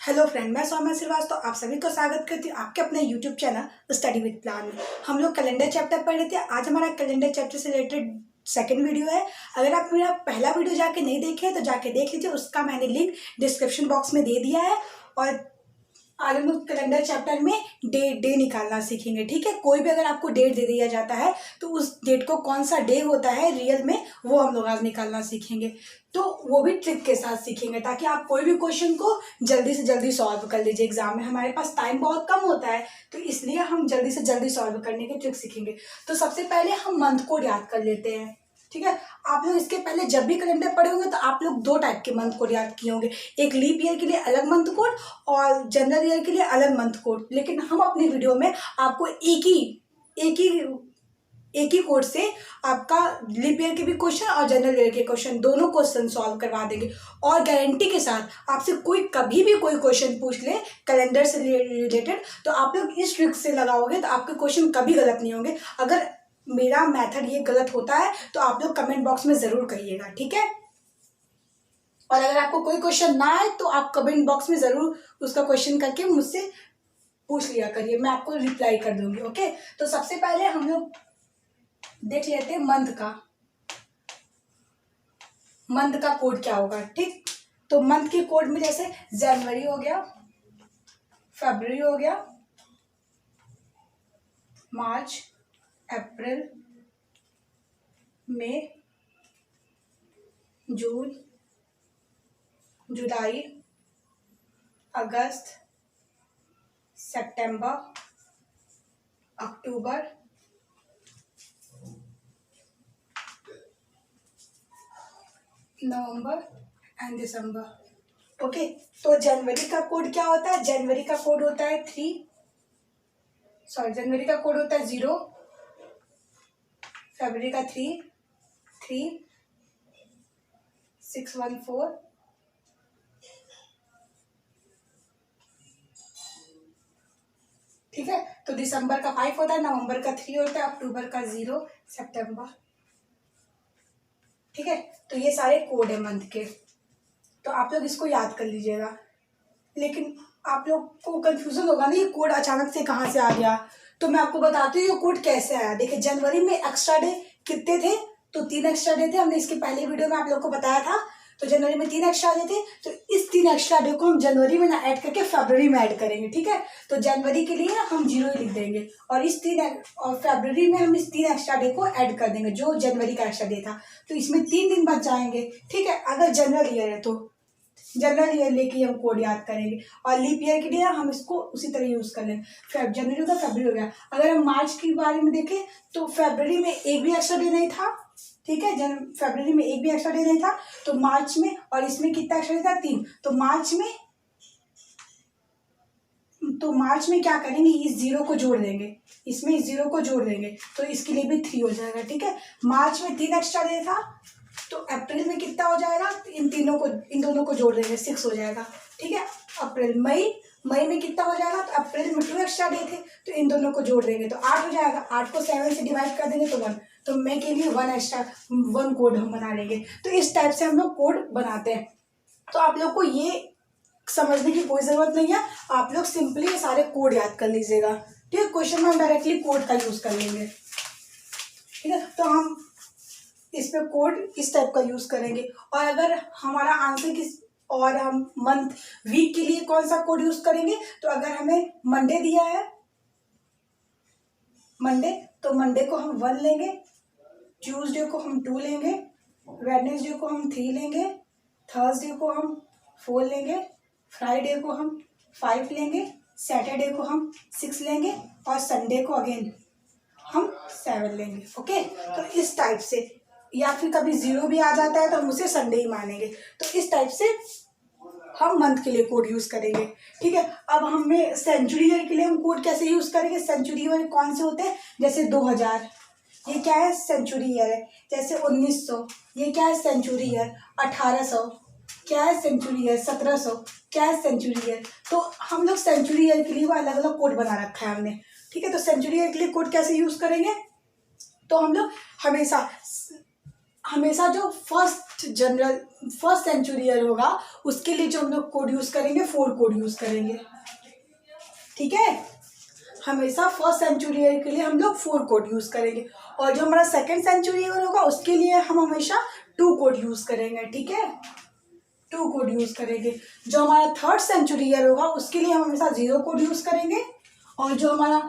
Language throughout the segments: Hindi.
हेलो फ्रेंड, मैं सौम्या श्रीवास्तव आप सभी को स्वागत करती हूँ आपके अपने YouTube channel study with plan में। हम लोग कैलेंडर चैप्टर पढ़ रहे थे। आज हमारा कैलेंडर चैप्टर से रिलेटेड सेकंड वीडियो है। अगर आप मेरा पहला वीडियो जाके नहीं देखे तो जाके देख लीजिए, उसका मैंने लिंक डिस्क्रिप्शन बॉक्स में दे दिया है। और आज हम लोग कैलेंडर चैप्टर में डे निकालना सीखेंगे। ठीक है, कोई भी अगर आपको डेट दे दिया जाता है तो उस डेट को कौन सा डे होता है रियल में, वो हम लोग आज निकालना सीखेंगे। तो वो भी ट्रिक के साथ सीखेंगे ताकि आप कोई भी क्वेश्चन को जल्दी से जल्दी सॉल्व कर लीजिए। एग्जाम में हमारे पास टाइम बहुत कम होता है, तो इसलिए हम जल्दी से जल्दी सॉल्व करने के ट्रिक सीखेंगे। तो सबसे पहले हम मंथ कोड याद कर लेते हैं। ठीक है, आप लोग इसके पहले जब भी कैलेंडर पढ़े होंगे तो आप लोग दो टाइप के मंथ कोड याद किए होंगे, एक लीप ईयर के लिए अलग मंथ कोड और जनरल ईयर के लिए अलग मंथ कोड। लेकिन हम अपनी वीडियो में आपको एक ही कोड से आपका लीप ईयर के भी क्वेश्चन और जनरल ईयर के क्वेश्चन दोनों क्वेश्चन सॉल्व करवा देंगे। और गारंटी के साथ आपसे कोई कभी भी कोई क्वेश्चन पूछ ले कैलेंडर से रिलेटेड, तो आप लोग इस ट्रिक से लगाओगे तो आपके क्वेश्चन कभी गलत नहीं होंगे। अगर मेरा मेथड ये गलत होता है तो आप लोग कमेंट बॉक्स में ज़रूर कहिएगा। ठीक है, और अगर आपको कोई क्वेश्चन ना आए तो आप कमेंट बॉक्स में ज़रूर उसका क्वेश्चन करके मुझसे पूछ लिया करिए, मैं आपको रिप्लाई कर दूंगी। ओके, तो सबसे पहले हम लोग देख लेते हैं मंथ का कोड क्या होगा। ठीक, तो मंथ के कोड में जैसे जनवरी हो गया, फरवरी हो गया, मार्च, अप्रैल, मई, जून, जुलाई, अगस्त, सितंबर, अक्टूबर, नवंबर एंड दिसंबर। ओके, तो जनवरी का कोड क्या होता है? जनवरी का कोड होता है जनवरी का कोड होता है 0, फरवरी का 3614, ठीक है। तो दिसंबर का 5 होता है, नवंबर का 3 होता है, अक्टूबर का 0, सितंबर। ठीक है, तो ये सारे कोड है मंथ के, तो आप लोग इसको याद कर लीजिएगा। लेकिन आप लोग को कंफ्यूजन होगा ना, ये कोड अचानक से कहाँ से आ गया। तो मैं आपको बताती हूँ ये कोड कैसे आया। देखिए, जनवरी में एक्स्ट्रा डे कितने थे? तो 3 एक्स्ट्रा डे थे। हमने इसके पहले वीडियो में आप लोग को बताया था। तो जनवरी में 3 एक्स्ट्रा डे थे, तो इस 3 एक्स्ट्रा डे को हम जनवरी में ना ऐड करके फरवरी में ऐड करेंगे। ठीक है, तो जनवरी के लिए हम 0 ही लिख देंगे और और फरवरी में हम इस 3 एक्स्ट्रा डे को ऐड कर देंगे जो जनवरी का एक्स्ट्रा डे था। तो इसमें 3 दिन बच जाएंगे। ठीक है, अगर जनरल ईयर है तो जनरल ईयर लेके हम कोड याद करेंगे, और लीप ईयर के लिए हम इसको उसी तरह यूज कर लेंगे। जनवरी का फरवरी हो गया। अगर हम मार्च के बारे में देखें तो फरवरी में एक भी एक्स्ट्रा डे नहीं था। ठीक है, फरवरी में एक भी एक्स्ट्रा डे नहीं था, तो मार्च में और इसमें कितना एक्स्ट्रा डे था? 3। तो मार्च में क्या करेंगे, इस 0 को जोड़ देंगे, इसमें इस 0 को जोड़ देंगे, तो इसके लिए भी 3 हो जाएगा। ठीक है, मार्च में 3 एक्स्ट्रा डे था, तो अप्रैल में कितना हो जाएगा? इन दोनों को जोड़ देंगे, 6 हो जाएगा। ठीक है, अप्रैल, मई में कितना हो जाएगा? तो अप्रैल में 2 एक्स्ट्रा डे थे, तो इन दोनों को जोड़ देंगे तो 8 हो जाएगा। 8 को 7 से डिवाइड कर देंगे तो 1। तो मई के लिए 1 कोड हम बना लेंगे। तो इस टाइप से हम लोग कोड बनाते हैं। तो आप लोग को ये समझने की कोई ज़रूरत नहीं है, आप लोग सिंपली ये सारे कोड याद कर लीजिएगा। ठीक है, क्वेश्चन में हम डायरेक्टली कोड का यूज़ कर लेंगे। ठीक है, तो हम इस पे कोड इस टाइप का यूज़ करेंगे। और अगर हमारा आंसर और हम मंथ वीक के लिए कौन सा कोड यूज़ करेंगे, तो अगर हमें मंडे दिया है तो मंडे को हम 1 लेंगे, ट्यूसडे को हम 2 लेंगे, वेडनेसडे को हम 3 लेंगे, थर्सडे को हम 4 लेंगे, फ्राइडे को हम 5 लेंगे, सैटरडे को हम 6 लेंगे और संडे को अगेन हम 7 लेंगे। ओके, तो इस टाइप से, या फिर कभी 0 भी आ जाता है तो हम उसे संडे ही मानेंगे। तो इस टाइप से हम मंथ के लिए कोड यूज़ करेंगे। ठीक है, अब हमें सेंचुरी ईयर के लिए हम कोड कैसे यूज़ करेंगे? सेंचुरी ईयर कौन से होते हैं? जैसे 2000, ये क्या है? सेंचुरी ईयर है। जैसे 1900, ये क्या है? Century year. 1800 क्या है? Century year. 1700 क्या है? Century year. तो हम लोग सेंचुरी ईयर के लिए वो अलग अलग कोड बना रखा है हमने। ठीक है, तो सेंचुरी ईयर के लिए कोड कैसे यूज़ करेंगे? तो हम लोग हमेशा हमेशा जो फर्स्ट सेंचुरी ईयर होगा उसके लिए जो हम लोग कोड यूज़ करेंगे 4 कोड यूज़ करेंगे, ठीक है। हमेशा फर्स्ट सेंचुरी ईयर के लिए हम लोग 4 कोड यूज़ करेंगे, और जो हमारा सेकंड सेंचुरी ईयर होगा उसके लिए हम हमेशा 2 कोड यूज़ करेंगे, ठीक है, 2 कोड यूज़ करेंगे। जो हमारा थर्ड सेंचुरी ईयर होगा उसके लिए हम हमेशा 0 कोड यूज़ करेंगे, और जो हमारा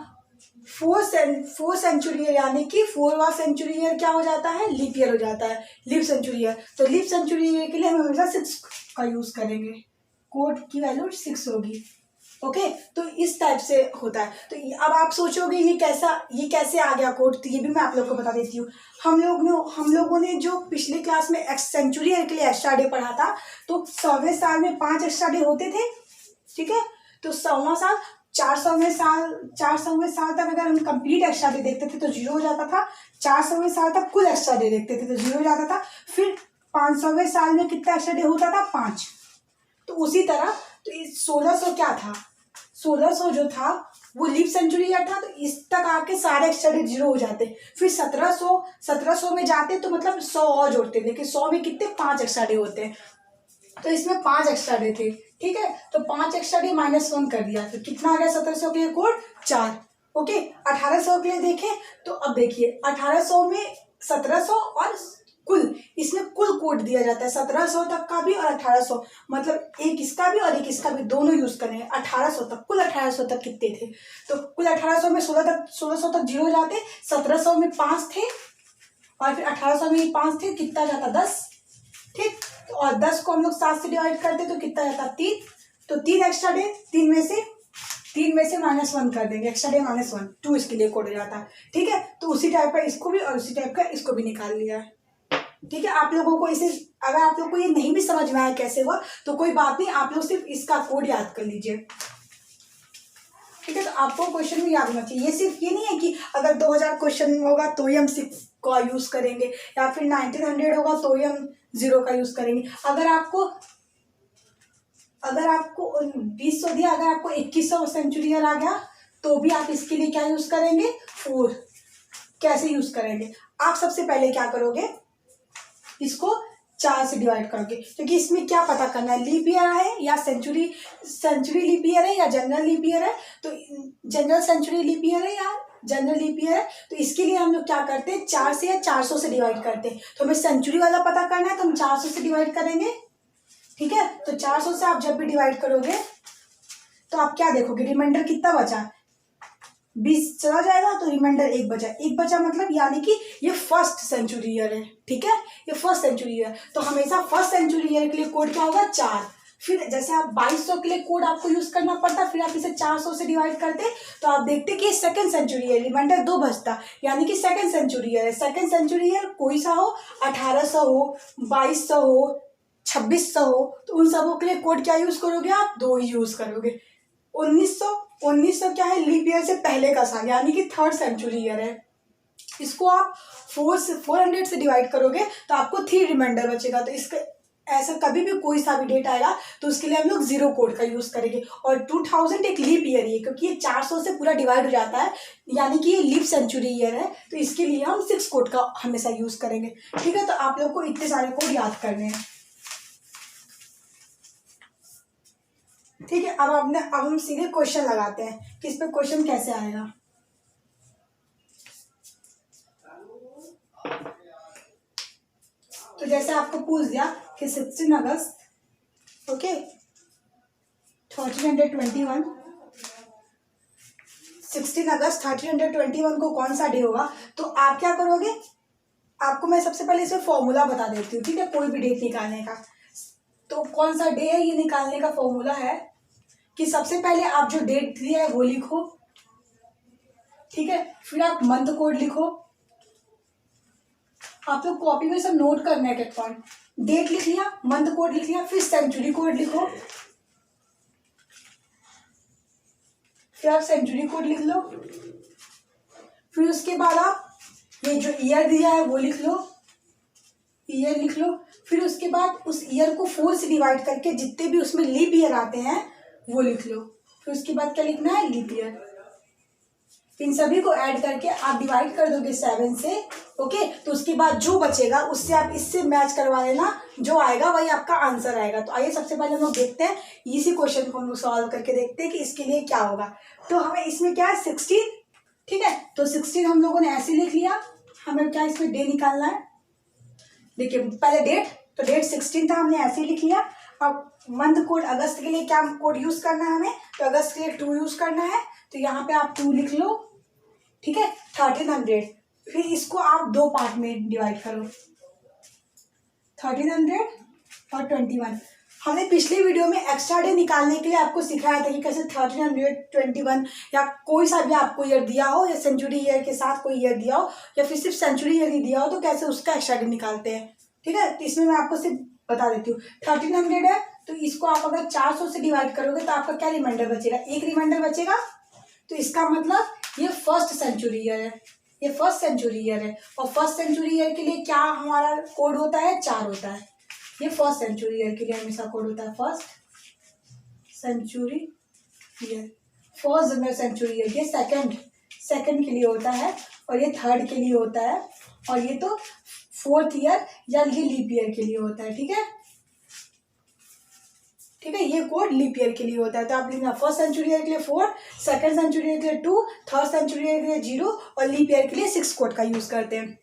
फोर्थ सेंचुरी ईयर यानी कि 4वां सेंचुरी ईयर क्या हो जाता है, लीप ईयर हो जाता है, लीप सेंचुरी ईयर। तो लीप सेंचुरी ईयर के लिए हम हमेशा 6 का यूज़ करेंगे, कोड की वैल्यू 6 होगी, ओके। तो इस टाइप से होता है। तो अब आप सोचोगे ये कैसे आ गया कोड, तो ये भी मैं आप लोग को बता देती हूँ। हम लोगों ने जो पिछले क्लास में सेंचुरी ईयर के लिए एक्स्ट्रा डे पढ़ा था, तो 100वें साल में 5 एक्स्ट्रा डे होते थे, ठीक है। तो 100वां साल 400वें साल तक अगर हम कंप्लीट एक्स्ट्रा डे देखते थे तो 0 हो जाता था। 400वें साल तक कुल एक्स्ट्रा डे देखते थे तो 0 हो जाता था। फिर 500वें साल में कितना एक्स्ट्रा डे होता था, 5। तो उसी तरह तो इस 1600 क्या था, 1600 जो था वो लीप सेंचुरी ईयर था, तो इस तक आके सारे एक्स्ट्रा डे 0 हो जाते। फिर 1700 में जाते तो मतलब 100 और जोड़ते, लेकिन 100 में कितने 5 एक्स्ट्रा डे होते हैं, तो इसमें 5 एक्स्ट्रा डे थे, ठीक है। तो 5 एक्स्ट्रा डे -1 कर दिया, तो कितना आ गया 1700 के लिए कोड 4, ओके। 1800 के लिए देखें तो अब देखिए 1800 में 1700 और इसमें कुल कोड दिया जाता है 1700 तक का भी और 1800, मतलब एक इसका भी और एक इसका भी, दोनों यूज करेंगे 1800 तक। कुल 1800 तक कितने थे, तो कुल 1800 में 1600 तक 0 जाते, 1700 में 5 थे और फिर 1800 में 5 थे, कितना जाता 10, ठीक। और 10 को हम लोग 7 से डिवाइड करते तो कितना जाता 3, तो 3 एक्स्ट्रा डे, 3 में से -1 कर देंगे, एक्स्ट्रा डे -1, 2 इसके लिए कोड हो जाता है, ठीक है। तो उसी टाइप का इसको भी और उसी टाइप का इसको भी निकाल लिया है, ठीक है। आप लोगों को इसे, अगर आप लोग को ये नहीं भी समझ में आया कैसे हुआ तो कोई बात नहीं, आप लोग सिर्फ इसका कोड याद कर लीजिए, ठीक है। तो आपको क्वेश्चन भी याद होना चाहिए, ये सिर्फ ये नहीं है कि अगर 2000 क्वेश्चन होगा तो ही हम 6 का यूज करेंगे, या फिर 1900 होगा तो ही हम 0 का यूज करेंगे। अगर आपको 2000 दिया, अगर आपको 2100 सेंचुरी ईयर आ गया तो भी आप इसके लिए क्या यूज करेंगे, 4। कैसे यूज करेंगे, आप सबसे पहले क्या करोगे, इसको 4 से डिवाइड करोगे, क्योंकि इसमें क्या पता करना है, लीप ईयर है या सेंचुरी लीप ईयर है या जनरल लीप ईयर है, तो जनरल सेंचुरी लीप ईयर है या जनरल लीप ईयर है। तो इसके लिए हम लोग क्या करते हैं, 4 से या 400 से डिवाइड करते हैं। तो हमें सेंचुरी वाला पता करना है तो हम 400 से डिवाइड करेंगे, ठीक है। तो 400 से आप जब भी डिवाइड करोगे तो आप क्या देखोगे, रिमाइंडर कितना बचा, 20 चला जाएगा तो रिमाइंडर 1 बचा, 1 बचा मतलब यानी कि ये फर्स्ट सेंचुरी ईयर है, ठीक है, ये फर्स्ट सेंचुरी ईयर। तो हमेशा फर्स्ट सेंचुरी ईयर के लिए कोड क्या होगा, 4। फिर जैसे आप 2200 के लिए कोड आपको यूज करना पड़ता, फिर आप इसे 400 से डिवाइड करते तो आप देखते कि सेकंड सेंचुरी ईयर, रिमाइंडर 2 बचता, यानी कि सेकंड सेंचुरी ईयर है। सेकंड सेंचुरी ईयर कोई सा हो, 1800 हो, 2200 हो, 2600 हो, तो उन सबों के लिए कोड क्या यूज करोगे, आप 2 ही यूज करोगे। 1900 क्या है, लीप ईयर से पहले का साल, यानी कि थर्ड सेंचुरी ईयर है। इसको आप 400 से डिवाइड करोगे तो आपको 3 रिमाइंडर बचेगा। तो इसका ऐसा कभी भी कोई सा भी डेट आएगा तो उसके लिए हम लोग 0 कोड का यूज करेंगे। और 2000 एक लीप ईयर है, क्योंकि ये 400 से पूरा डिवाइड हो जाता है, यानी कि ये लीप सेंचुरी ईयर है, तो इसके लिए हम 6 कोड का हमेशा यूज करेंगे, ठीक है। तो आप लोग को इतने सारे कोड याद करने हैं, ठीक है। अब हम सीधे क्वेश्चन लगाते हैं कि इस पे क्वेश्चन कैसे आएगा। तो जैसे आपको पूछ दिया कि 16 अगस्त, ओके, 1321, 16 अगस्त 1321 को कौन सा डे होगा, तो आप क्या करोगे, आपको मैं सबसे पहले इसमें फॉर्मूला बता देती हूँ, ठीक है, कोई भी डेट निकालने का। तो कौन सा डे है ये निकालने का फॉर्मूला है कि सबसे पहले आप जो डेट दिया है वो लिखो, ठीक है। फिर आप मंथ कोड लिखो, आप लोग कॉपी में सब नोट करना है, पॉइंट, डेट लिख लिया, मंथ कोड लिख लिया, फिर सेंचुरी कोड लिखो, फिर आप सेंचुरी कोड लिख लो, फिर उसके बाद आप ये जो ईयर दिया है वो लिख लो, ईयर लिख लो। फिर उसके बाद उस ईयर को 4 से डिवाइड करके जितने भी उसमें लीप ईयर आते हैं वो लिख लो। फिर उसके बाद क्या लिखना है, लीप ईयर। इन सभी को ऐड करके आप डिवाइड कर दोगे 7 से। ओके, तो उसके बाद जो बचेगा उससे आप इससे मैच करवा लेना, जो आएगा वही आपका आंसर आएगा। तो आइए सबसे पहले हम लोग देखते हैं इसी क्वेश्चन को हम लोग सॉल्व करके देखते हैं कि इसके लिए क्या होगा। तो हमें इसमें क्या है 16, ठीक है, तो 16 हम लोगों ने ऐसे लिख लिया। हमें क्या इसमें डे निकालना है, देखिए पहले डेट, तो डेट 16 था, हमने ऐसे ही लिख लिया। अब मंथ कोड अगस्त के लिए क्या कोड यूज करना है हमें, तो अगस्त के लिए 2 यूज करना है, तो यहाँ पे आप 2 लिख लो, ठीक है। 1300, फिर इसको आप 2 पार्ट में डिवाइड करो, 1300 और 21। हमने पिछली वीडियो में एक्स्ट्रा डे निकालने के लिए आपको सिखाया था कि कैसे 1321 या कोई सा भी आपको ईयर दिया हो, या सेंचुरी ईयर के साथ कोई ईयर दिया हो, या फिर सिर्फ सेंचुरी ईयर ही दिया हो, तो कैसे उसका एक्स्ट्रा डे निकालते हैं, ठीक है। तो इसमें मैं आपको सिर्फ बता देती हूँ। 1300 है, तो इसको आप अगर 400 से डिवाइड करोगे तो आपका क्या रिमाइंडर बचेगा, एक रिमाइंडर बचेगा। तो इसका मतलब ये फर्स्ट सेंचुरी ईयर है, ये फर्स्ट सेंचुरी ईयर है। और फर्स्ट सेंचुरी ईयर के लिए क्या हमारा कोड होता है, 4 होता है। ये फर्स्ट सेंचुरी ईयर के लिए हमेशा कोड होता है, first century year. First general century year, ये सेकंड के लिए होता है, और ये थर्ड के लिए होता है, और ये तो फोर्थ ईयर या ये लीप ईयर के लिए होता है, ठीक है, ठीक है। ये कोड लीप ईयर के लिए होता है। तो आप लिखना फर्स्ट सेंचुरी ईयर के लिए 4, सेकंड सेंचुरी ईयर के लिए 2, थर्ड सेंचुरी ईयर के लिए 0 और लीप ईयर के लिए 6 कोड का यूज करते हैं।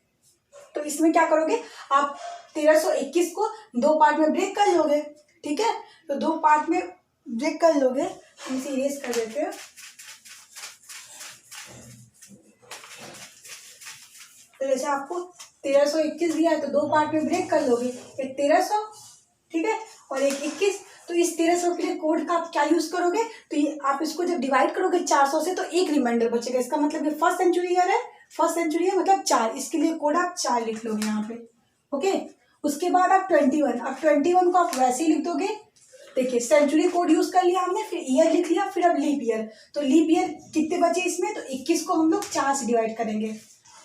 तो इसमें क्या करोगे आप, 1321 को 2 पार्ट में ब्रेक कर लोगे, ठीक है। तो 2 पार्ट में ब्रेक कर लोगे, हम इसे इरेज कर देते हैं। तो जैसे आपको 1321 दिया है तो 2 पार्ट में ब्रेक कर लोगे, एक 1300, ठीक है, और एक 21। तो इस 1300 के लिए कोड का आप क्या यूज करोगे, तो ये आप इसको जब डिवाइड करोगे 400 से तो एक रिमाइंडर बचेगा। इसका मतलब ये फर्स्ट सेंचुरी ईयर है, फर्स्ट सेंचुरी है मतलब 4, इसके लिए कोड आप 4 लिख लोगे यहाँ पे, ओके। उसके बाद आप 21, अब 21 को आप वैसे ही लिख दोगे। देखिए सेंचुरी कोड यूज कर लिया हमने, फिर ईयर लिख लिया, फिर अब लीप ईयर। तो लीप ईयर कितने बचे इसमें, तो 21 को हम लोग 4 से डिवाइड करेंगे।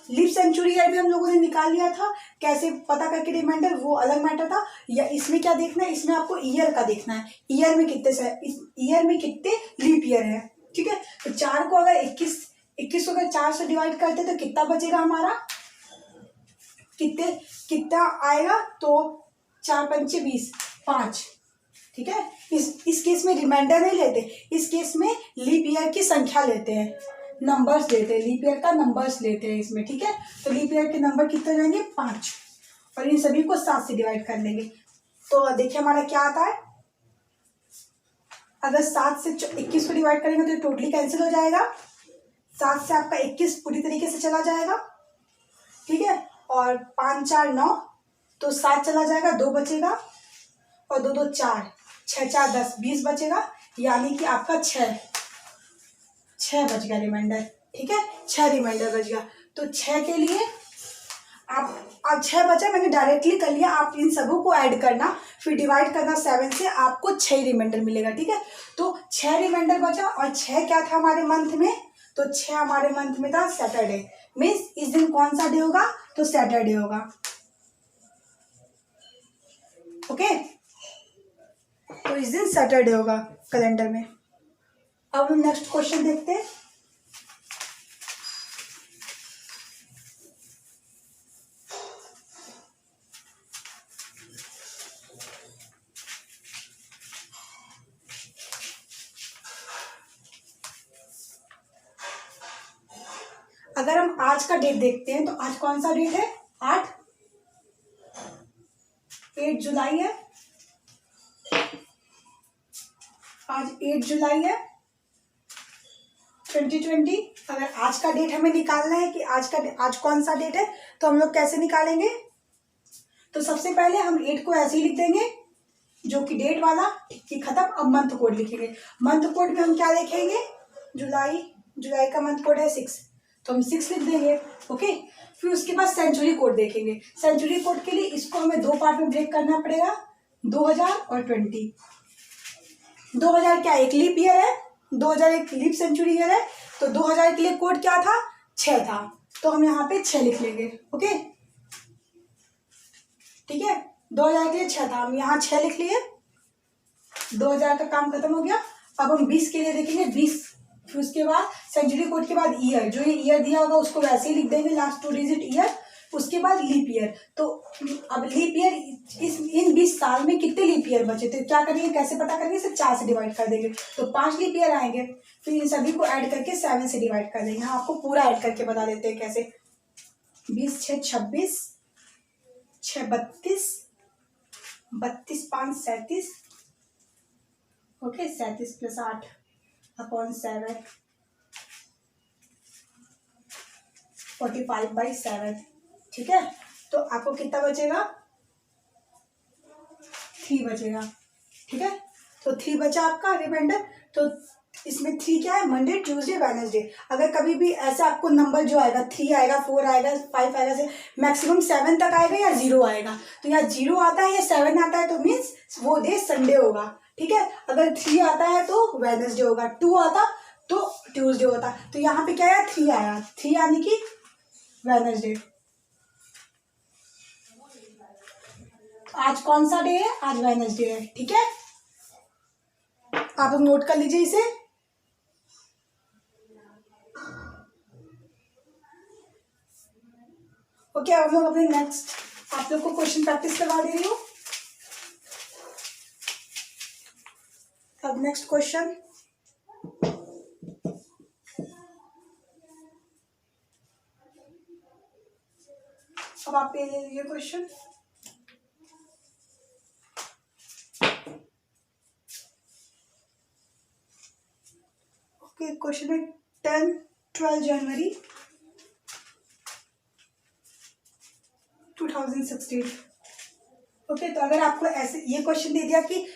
लीप सेंचुरी ईयर भी हम लोगों ने निकाल लिया था, कैसे पता करके रिमाइंडर, वो अलग मैटर था। या इसमें क्या देखना है, इसमें आपको ईयर का देखना है, ईयर में कितने से, इस ईयर में कितने लीप ईयर है, ठीक है। तो 4 को अगर 21 को अगर 4 से डिवाइड करते तो कितना बचेगा हमारा, कितना आएगा, तो 4 पंचे 20, 5, ठीक है। इस केस में रिमाइंडर नहीं लेते, इस केस में लीप ईयर की संख्या लेते हैं, नंबर्स लेते हैं, लीप ईयर का नंबर्स लेते हैं इसमें, ठीक है। तो लीप ईयर के नंबर कितने जाएंगे, 5, और इन सभी को 7 से डिवाइड कर लेंगे। तो देखिए हमारा क्या आता है, अगर 7 से 21 को डिवाइड करेंगे तो टोटली कैंसिल हो जाएगा, 7 से आपका 21 पूरी तरीके से चला जाएगा, ठीक है। और 5 4 9, तो 7 चला जाएगा, 2 बचेगा, और 2 2 4, 6 4 10, 20 बचेगा, यानी कि आपका 6 बच गया रिमाइंडर, ठीक है, 6 रिमाइंडर बच गया। तो 6 के लिए आप 6 बचा, मैंने डायरेक्टली कर लिया, आप इन सबों को ऐड करना, फिर डिवाइड करना 7 से, आपको 6 रिमाइंडर मिलेगा, ठीक है। तो 6 रिमाइंडर बचा, और 6 क्या था हमारे मंथ में, तो 6 हमारे मंथ में था सैटरडे, मीन्स इस दिन कौन सा डे होगा, तो सैटरडे होगा, ओके। तो इस दिन सैटरडे होगा कैलेंडर में। अब हम नेक्स्ट क्वेश्चन देखते हैं। अगर हम आज का डेट देखते हैं तो आज कौन सा डेट है, 8 जुलाई है, आज 8 जुलाई है 2020। अगर आज का डेट हमें निकालना है कि आज कौन सा डेट है, तो हम लोग कैसे निकालेंगे, तो सबसे पहले हम 8 को ऐसे ही लिख देंगे, जो कि डेट वाला, ठीक खत्म। अब मंथ कोड लिखेंगे, मंथ कोड में हम क्या लिखेंगे, जुलाई का मंथ कोड है 6, तो हम 6 लिख देंगे, ओके। फिर उसके बाद सेंचुरी कोड देखेंगे, सेंचुरी कोड के लिए इसको हमें 2 पार्ट में ब्रेक करना पड़ेगा, 2000 और 20। 2000 क्या एक लीप ईयर है, 2000 एक लीप सेंचुरी ईयर है, तो 2000 के लिए कोड क्या था, 6 था, तो हम यहाँ पे 6 लिख लेंगे, ओके, ठीक है। 2000 के लिए 6 था, हम यहाँ 6 लिख लिए, 2000 का काम खत्म हो गया। अब हम 20 के लिए देखेंगे, 20 फिर उसके बाद सेंचुरी कोड के बाद ईयर, जो ये ईयर दिया होगा उसको वैसे ही लिख देंगे, लास्ट 2 डिजिट ईयर। उसके बाद लीप ईयर। तो अब लीप ईयर इन 20 साल में कितने लीप ईयर बचे, तो क्या करेंगे, कैसे पता करेंगे, इसे 4 से डिवाइड कर देंगे तो 5 लीप ईयर आएंगे। फिर इन सभी को ऐड करके 7 से डिवाइड कर देंगे। हाँ, आपको पूरा ऐड करके बता देते हैं कैसे। 20 6 26, 6 32, 32 5 37, ओके 37 + 8 अपॉन 7, 45/7। ठीक है, तो आपको कितना बचेगा, 3 बचेगा। ठीक है, तो 3 बचा आपका रिमाइंडर। तो इसमें 3 क्या है, मंडे ट्यूसडे वेडनेसडे। अगर कभी भी ऐसा आपको नंबर जो आएगा 3 आएगा, 4 आएगा, 5 आएगा, से मैक्सिमम 7 तक आएगा या 0 आएगा। तो या 0 आता है या 7 आता है तो मीन्स वो डे संडे होगा। ठीक है, अगर 3 आता है तो वेडनेसडे होगा, 2 आता तो ट्यूसडे होता। तो यहाँ पे क्या आया, 3 आया, 3 यानी कि वेडनेसडे। आज कौन सा डे है, आज वेडनेसडे है। ठीक है, आप लोग नोट कर लीजिए इसे। ओके, अब लोग अपने नेक्स्ट आप लोग को क्वेश्चन प्रैक्टिस करवा दे रही हूँ। अब नेक्स्ट क्वेश्चन, अब आप ये ले लीजिए क्वेश्चन। ओके, क्वेश्चन है 10-12 जनवरी 2016। ओके, तो अगर आपको ऐसे ये क्वेश्चन दे दिया कि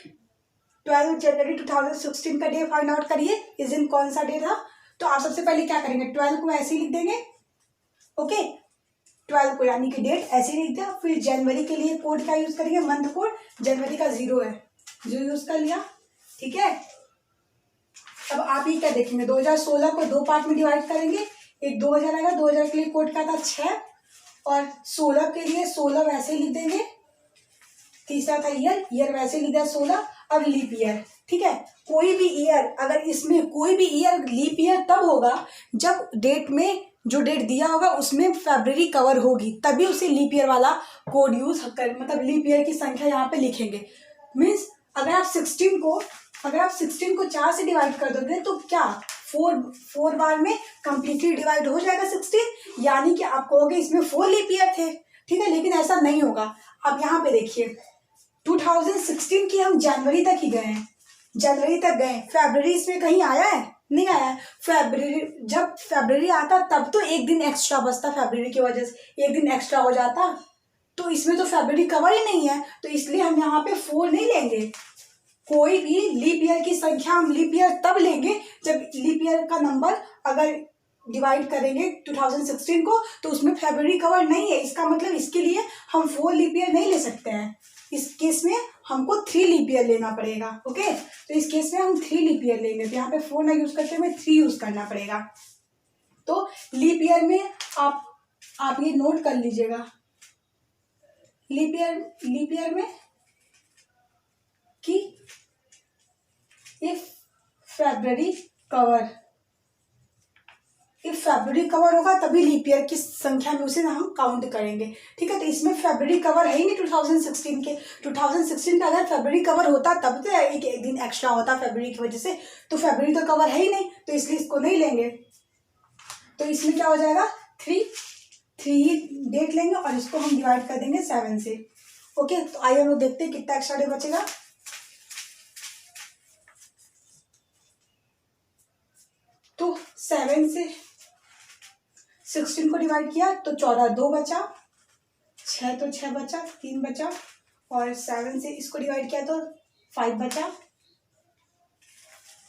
12 जनवरी 2016 का डे फाइंड आउट करिए, इस दिन कौन सा डे था, तो आप सबसे पहले क्या करेंगे, 12 को ऐसे ही लिख देंगे। ओके, 12 को यानी कि डेट ऐसे ही लिख दिया। फिर जनवरी के लिए कोड क्या यूज करेंगे, मंथ कोड। जनवरी का 0 है, 0 यूज कर लिया। ठीक है, अब आप ये क्या देखेंगे, 2016 को 2 पार्ट में डिवाइड करेंगे। एक 2000 आएगा, 2000 के लिए कोड क्या था 6, और 16 के लिए 16 वैसे ही लिख देंगे। तीसरा था ईयर, ईयर वैसे ही लिख दिया 16। अब लीप ईयर। ठीक है, कोई भी ईयर, अगर इसमें कोई भी ईयर लीप ईयर तब होगा जब डेट में जो डेट दिया होगा उसमें फरवरी कवर होगी, तभी उसे लीप ईयर वाला कोड यूज कर, मतलब लीप ईयर की संख्या यहाँ पे लिखेंगे। मीन्स अगर आप 16 को 4 से डिवाइड कर दोगे तो क्या 4 बार में कंप्लीटली डिवाइड हो जाएगा 16, यानी कि आप कहोगे इसमें 4 लीप ईयर थे। ठीक है, लेकिन ऐसा नहीं होगा। अब यहाँ पे देखिए 2016 की हम जनवरी तक ही गए हैं, जनवरी तक गए, फरवरी इसमें कहीं आया है, नहीं आया है। फरवरी, जब फरवरी आता तब तो एक दिन एक्स्ट्रा बचता, फरवरी की वजह से एक दिन एक्स्ट्रा हो जाता, तो इसमें तो फरवरी कवर ही नहीं है, तो इसलिए हम यहाँ पे 4 नहीं लेंगे। कोई भी लीप ईयर की संख्या हम लीप ईयर तब लेंगे जब लीप ईयर का नंबर अगर डिवाइड करेंगे 2016 को तो उसमें फरवरी कवर नहीं है, इसका मतलब इसके लिए हम 4 लीप ईयर नहीं ले सकते हैं। इस केस में हमको 3 लीप ईयर लेना पड़ेगा। ओके, तो इस केस में हम 3 लीप ईयर लेंगे, तो यहाँ पे 4 ना यूज करते हुए 3 यूज करना पड़ेगा। तो लीप ईयर में आप ये नोट कर लीजिएगा, लीप ईयर में कि इफ फरवरी कवर होगा तभी लीप ईयर की संख्या में उसे हम काउंट करेंगे। ठीक है, तो इसमें फरवरी कवर है ही नहीं 2016 के। 2016 का अगर फरवरी कवर होता तब तो एक दिन एक्स्ट्रा होता फरवरी की वजह से, तो फरवरी तो कवर है ही नहीं, तो इसलिए इसको नहीं लेंगे। तो इसमें क्या हो जाएगा, 3 ही डेट लेंगे और इसको हम डिवाइड कर देंगे 7 से। ओके, तो आइए हम लोग देखते हैं कितना एक्स्ट्रा डे बचेगा। तो 7 से 16 को डिवाइड किया तो 14, 2 बचा, 6 तो 6 बचा, 3 बचा, और 7 से इसको डिवाइड किया तो 5 बचा।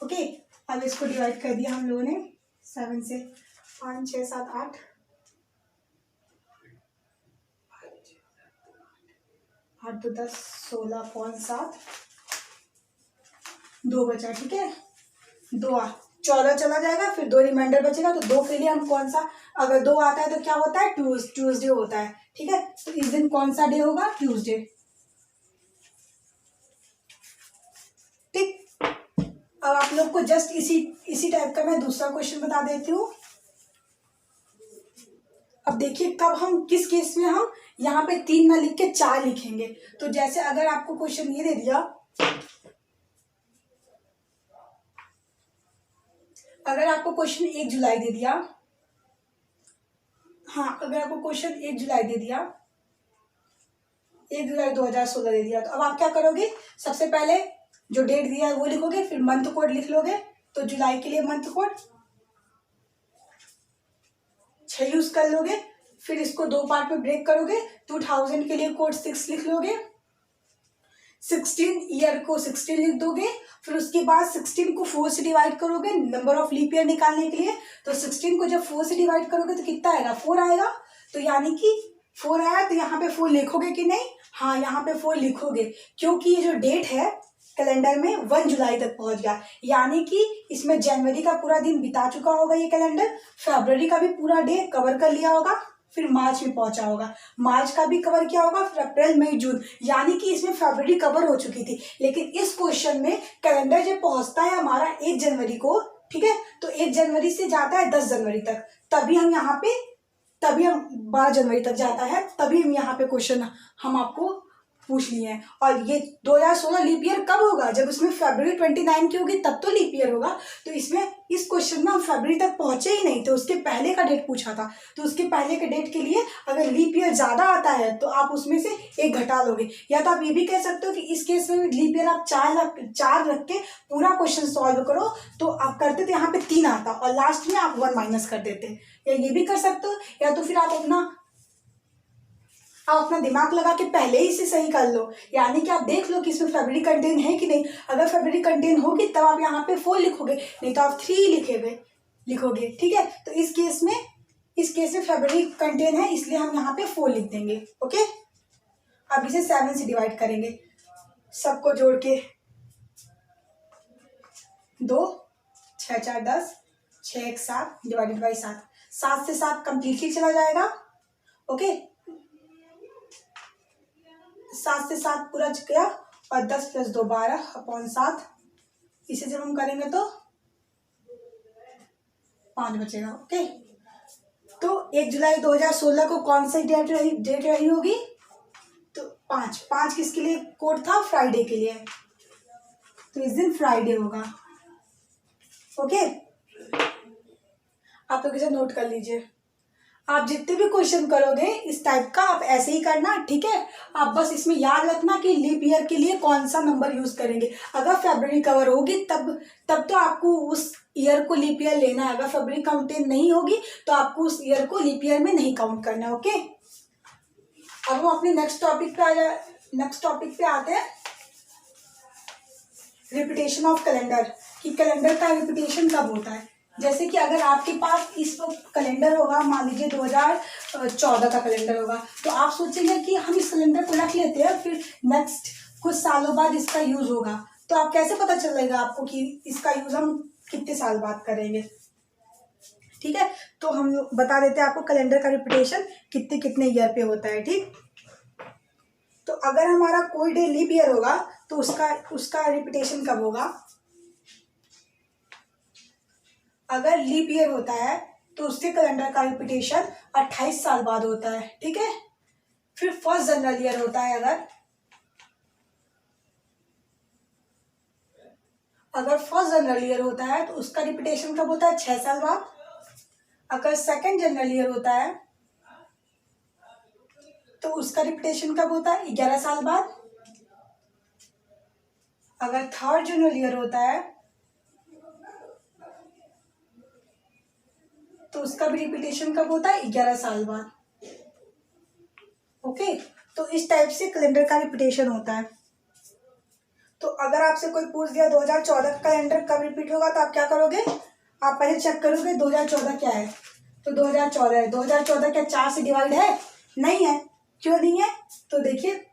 ओके, अब इसको डिवाइड कर दिया हम लोगों ने 7 से, 5 6 7 8, 8 2 10 16 पॉइंट 7, 2 बचा। ठीक है, 2 14 चला जाएगा, फिर 2 रिमाइंडर बचेगा, तो 2 के लिए हम कौन सा, अगर 2 आता है तो क्या होता है, ट्यूसडे होता है। ठीक है, तो इस दिन कौन सा डे होगा, ट्यूसडे। ठीक, अब आप लोग को जस्ट इसी टाइप का मैं दूसरा क्वेश्चन बता देती हूँ। अब देखिए कब हम किस केस में हम यहाँ पे 3 ना लिख के 4 लिखेंगे। तो जैसे अगर आपको क्वेश्चन ये दे दिया, अगर आपको क्वेश्चन 1 जुलाई दे दिया, हाँ अगर आपको क्वेश्चन 1 जुलाई दे दिया, 1 जुलाई 2016 दे दिया, तो अब आप क्या करोगे, सबसे पहले जो डेट दिया है वो लिखोगे, फिर मंथ कोड लिख लोगे। तो जुलाई के लिए मंथ कोड 6 यूज कर लोगे, फिर इसको 2 पार्ट में ब्रेक करोगे। 2000 के लिए कोड 6 लिख लोगे, 16 ईयर को 16 लिख दोगे, फिर उसके बाद 16 को 4 से डिवाइड करोगे नंबर ऑफ लीप ईयर निकालने के लिए। तो 16 को जब 4 से डिवाइड करोगे तो कितना आएगा, 4 आएगा। तो यानी कि 4 आया, तो यहाँ पे 4 लिखोगे कि नहीं, हाँ यहाँ पे 4 लिखोगे, क्योंकि ये जो डेट है कैलेंडर में 1 जुलाई तक पहुंच गया, यानी कि इसमें जनवरी का पूरा दिन बिता चुका होगा ये कैलेंडर, फरवरी का भी पूरा डे कवर कर लिया होगा, फिर मार्च में पहुंचा होगा, मार्च का भी कवर किया होगा, फिर अप्रैल मई जून, यानी कि इसमें फरवरी कवर हो चुकी थी। लेकिन इस क्वेश्चन में कैलेंडर जब पहुंचता है हमारा 1 जनवरी को, ठीक है, तो 1 जनवरी से जाता है 10 जनवरी तक, तभी हम 12 जनवरी तक जाता है, तभी हम यहाँ पे क्वेश्चन हम आपको पूछ लिए हैं। और ये 2016 लीप ईयर कब होगा, जब उसमें फरवरी 29 की होगी तब तो लीप ईयर होगा। तो इसमें इस क्वेश्चन में हम फरवरी तक पहुंचे ही नहीं, तो उसके पहले का डेट पूछा था, तो उसके पहले के डेट के लिए अगर लीप ईयर ज़्यादा आता है तो आप उसमें से 1 घटा लोगे। या तो आप ये भी कह सकते हो कि इस केस में लीप ईयर आप 4 रख के पूरा क्वेश्चन सॉल्व करो, तो आप करते तो यहाँ पे 3 आता और लास्ट में आप 1 माइनस कर देते, या ये भी कर सकते हो। या तो फिर आप अपना दिमाग लगा के पहले ही से सही कर लो, यानी कि आप देख लो कि इसमें फरवरी कंटेन है कि नहीं। अगर फरवरी कंटेन होगी तब आप यहाँ पे 4 लिखोगे, नहीं तो आप 3 लिखोगे, ठीक है। तो इस केस में फरवरी कंटेन है, इसलिए हम यहाँ पे 4 लिख देंगे, ओके। अब इसे 7 से डिवाइड करेंगे, सबको जोड़ के 2, 6 4 10, 6 1 7 डिवाइडेड बाई 7, 7 से 7 कंप्लीटली चला जाएगा, ओके। 7 से 7 पूरा गया, और 10 + 2 12/7, इसे जब हम करेंगे तो 5 बचेगा, ओके। तो 1 जुलाई 2016 को कौन सी डेट रही होगी, तो 5 किसके लिए कोड था, फ्राइडे के लिए, तो इस दिन फ्राइडे होगा, ओके। आप लोग इसे नोट कर लीजिए। आप जितने भी क्वेश्चन करोगे इस टाइप का आप ऐसे ही करना, ठीक है। आप बस इसमें याद रखना कि लीप ईयर के लिए कौन सा नंबर यूज करेंगे। अगर फरवरी कवर होगी तब तो आपको उस ईयर को लीप ईयर लेना है, अगर फरवरी काउंटेन नहीं होगी तो आपको उस ईयर को लीप ईयर में नहीं काउंट करना है, ओके। अब हम अपने नेक्स्ट टॉपिक पे आते हैं, रिपीटेशन ऑफ कैलेंडर, कि कैलेंडर का रिपीटेशन कब होता है। जैसे कि अगर आपके पास इस वक्त कैलेंडर होगा, मान लीजिए 2014 का कैलेंडर होगा, तो आप सोचेंगे कि हम इस कैलेंडर को रख लेते हैं, फिर नेक्स्ट कुछ सालों बाद इसका यूज होगा, तो आप कैसे पता चलेगा आपको कि इसका यूज हम कितने साल बाद करेंगे, ठीक है। तो हम बता देते हैं आपको कैलेंडर का रिपीटेशन कितने ईयर पे होता है, ठीक। तो अगर हमारा कोई डे लीप ईयर होगा तो उसका रिपीटेशन कब होगा, अगर लीप ईयर होता है तो उसके कैलेंडर का रिपीटेशन 28 साल बाद होता है, ठीक है। फिर फर्स्ट जनरल ईयर होता है, अगर फर्स्ट जनरल ईयर होता है तो उसका रिपीटेशन कब होता है, 6 साल बाद। अगर सेकंड जनरल ईयर होता है तो उसका रिपीटेशन कब होता है, 11 साल बाद। अगर थर्ड जनरल ईयर होता है तो उसका भी रिपीटेशन कब होता है, 11 साल बाद, ओके। तो इस टाइप से कैलेंडर का रिपीटेशन होता है। तो अगर आपसे कोई पूछ दिया 2014 का कैलेंडर कब रिपीट होगा, तो आप क्या करोगे, आप पहले चेक करोगे 2014 क्या है, तो 2014 है। 2014 क्या 4 से डिवाइड है, नहीं है, क्यों नहीं है, तो देखिए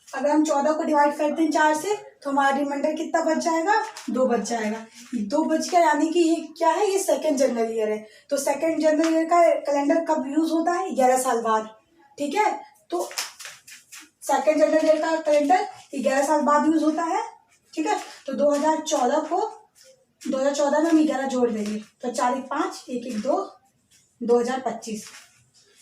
अगर हम 14 को डिवाइड करते हैं 4 से तो हमारा रिमाइंडर कितना बच जाएगा, 2 बच जाएगा। 2 बच गया, यानी कि ये क्या है, ये सेकंड जनरल ईयर है। तो सेकंड जनरल ईयर का कैलेंडर कब यूज होता है, 11 साल बाद, ठीक है। तो सेकंड जनरल ईयर का कैलेंडर 11 साल बाद यूज होता है, ठीक है। तो 2014 को 2014 में हम 11 जोड़ देंगे तो 4 1 5 1 1 2 2025।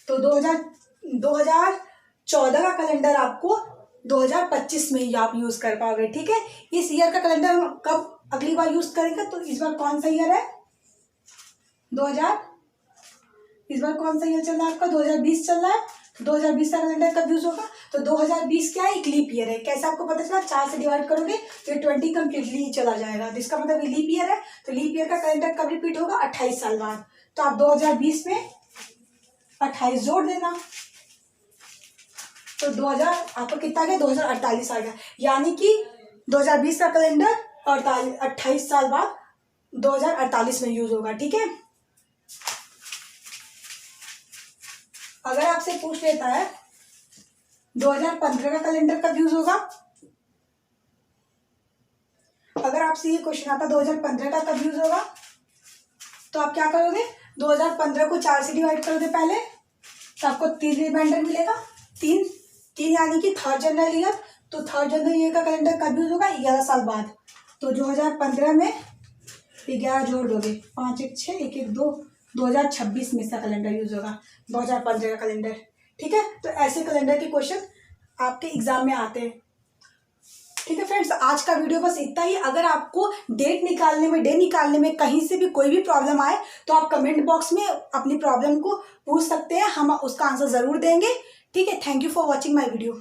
तो 2014 का कैलेंडर आपको 2025 में ही आप यूज़ कर पाओगे। ठीक है, इस ईयर का कैलेंडर हम कब अगली बार यूज़ करेंगे, तो इस बार कौन सा ईयर है 2000, इस बार कौन सा ईयर चल रहा है आपका 2020 चल रहा है। तो 2020 का कैलेंडर कब यूज़ होगा, तो 2020 क्या है, एक लीप ईयर है। कैसे आपको पता चला, 4 से डिवाइड करोगे तो ये 20 कम्प्लीटली चला जाएगा, जिसका मतलब ये लीप ईयर है। तो लीप ईयर का कैलेंडर कब रिपीट होगा, 28 साल बाद। तो आप 2020 में 28 जोड़ देना, तो 2000 आपको कितना गया 2048 आ गया। यानी कि 2020 का कैलेंडर 28 साल बाद 2048 में यूज होगा। ठीक है, अगर आपसे पूछ लेता है 2015 का कैलेंडर कब यूज होगा, अगर आपसे ये क्वेश्चन आता 2015 का कब यूज होगा, तो आप क्या करोगे, 2015 को 4 से डिवाइड करोगे पहले, तो आपको 3 रिमाइंडर मिलेगा, 3 यानी कि 3rd जनवरी ईयर। तो 3rd जनवरी ईयर का कैलेंडर कब यूज होगा, 11 साल बाद। तो 2015 में 11 जोड़ दोगे, 5 1 6 1 1 2 2026 में इसका कैलेंडर यूज होगा, 2015 का कैलेंडर। ठीक है, तो ऐसे कैलेंडर के क्वेश्चन आपके एग्जाम में आते हैं। ठीक है फ्रेंड्स, आज का वीडियो बस इतना ही। अगर आपको डे निकालने में कहीं से भी कोई भी प्रॉब्लम आए तो आप कमेंट बॉक्स में अपनी प्रॉब्लम को पूछ सकते हैं, हम उसका आंसर ज़रूर देंगे। ठीक है, thank you for watching my video.